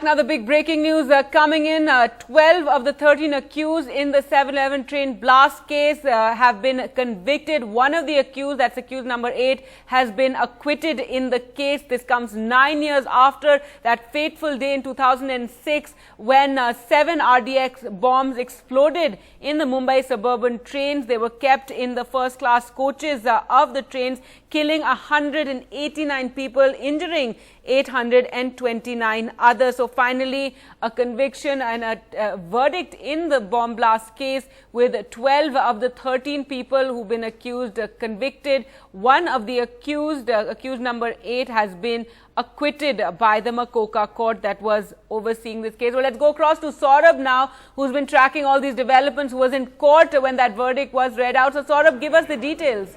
Now the big breaking news coming in. 12 of the 13 accused in the 7-Eleven train blast case have been convicted. One of the accused, that's accused number 8, has been acquitted in the case. This comes 9 years after that fateful day in 2006 when 7 RDX bombs exploded in the Mumbai suburban trains. They were kept in the first-class coaches of the trains, killing 189 people, injuring 829 others. So finally, a conviction and a verdict in the bomb blast case with 12 of the 13 people who've been accused convicted. One of the accused, accused number 8, has been acquitted by the Makoka court that was overseeing this case. Well, let's go across to Saurabh now, who's been tracking all these developments, who was in court when that verdict was read out. So Saurabh, give us the details.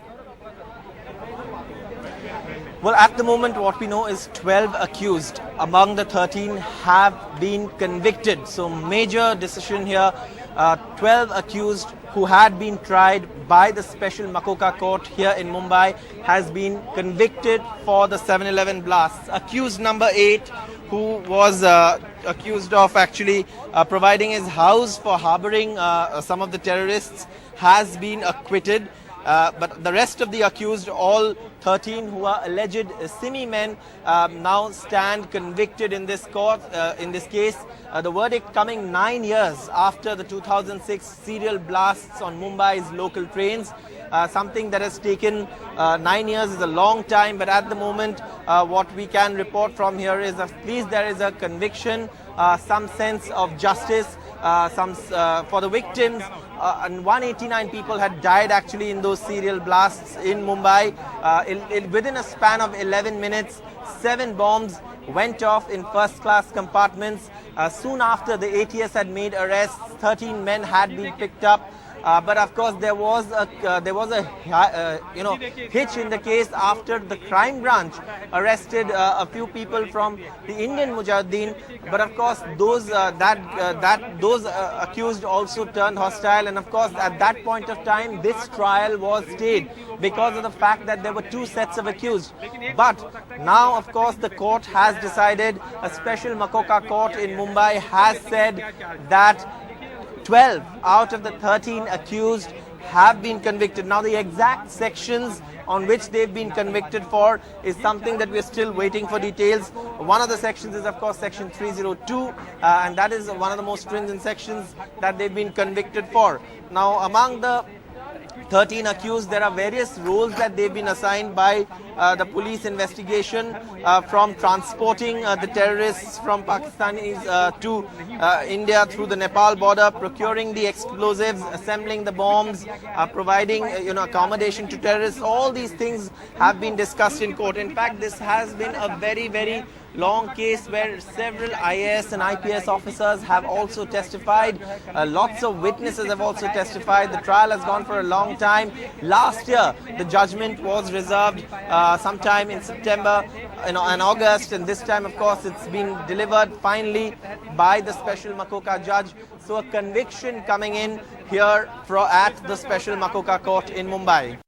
Well, at the moment, what we know is 12 accused among the 13 have been convicted. So major decision here. 12 accused who had been tried by the special Makoka court here in Mumbai has been convicted for the 7-Eleven blasts. Accused number 8, who was accused of actually providing his house for harboring some of the terrorists, has been acquitted. But the rest of the accused, all 13 who are alleged Simi men, now stand convicted in this court, in this case. The verdict coming 9 years after the 2006 serial blasts on Mumbai's local trains. Something that has taken 9 years is a long time, but at the moment what we can report from here is at least there is a conviction, some sense of justice, for the victims. And 189 people had died actually in those serial blasts in Mumbai. Within a span of 11 minutes, 7 bombs went off in first-class compartments. Soon after, the ATS had made arrests. 13 men had been picked up. But of course, there was a hitch in the case after the crime branch arrested a few people from the Indian Mujahideen. But of course, those accused also turned hostile, and of course, at that point of time, this trial was stayed because of the fact that there were 2 sets of accused. But now, of course, the court has decided. A special Makoka court in Mumbai has said that 12 out of the 13 accused have been convicted. Now, the exact sections on which they've been convicted for is something that we're still waiting for details. One of the sections is, of course, section 302, and that is one of the most stringent sections that they've been convicted for. Now, among the 13 accused, there are various roles that they've been assigned by the police investigation, from transporting the terrorists from Pakistanis to India through the Nepal border, procuring the explosives, assembling the bombs, providing accommodation to terrorists. All these things have been discussed in court. In fact, this has been a very, very long case where several IAS and IPS officers have also testified. Lots of witnesses have also testified. The trial has gone for a long time. Last year, the judgment was reserved sometime in September and August, and this time, of course, it's been delivered finally by the special Makoka judge. So a conviction coming in here at the special Makoka court in Mumbai.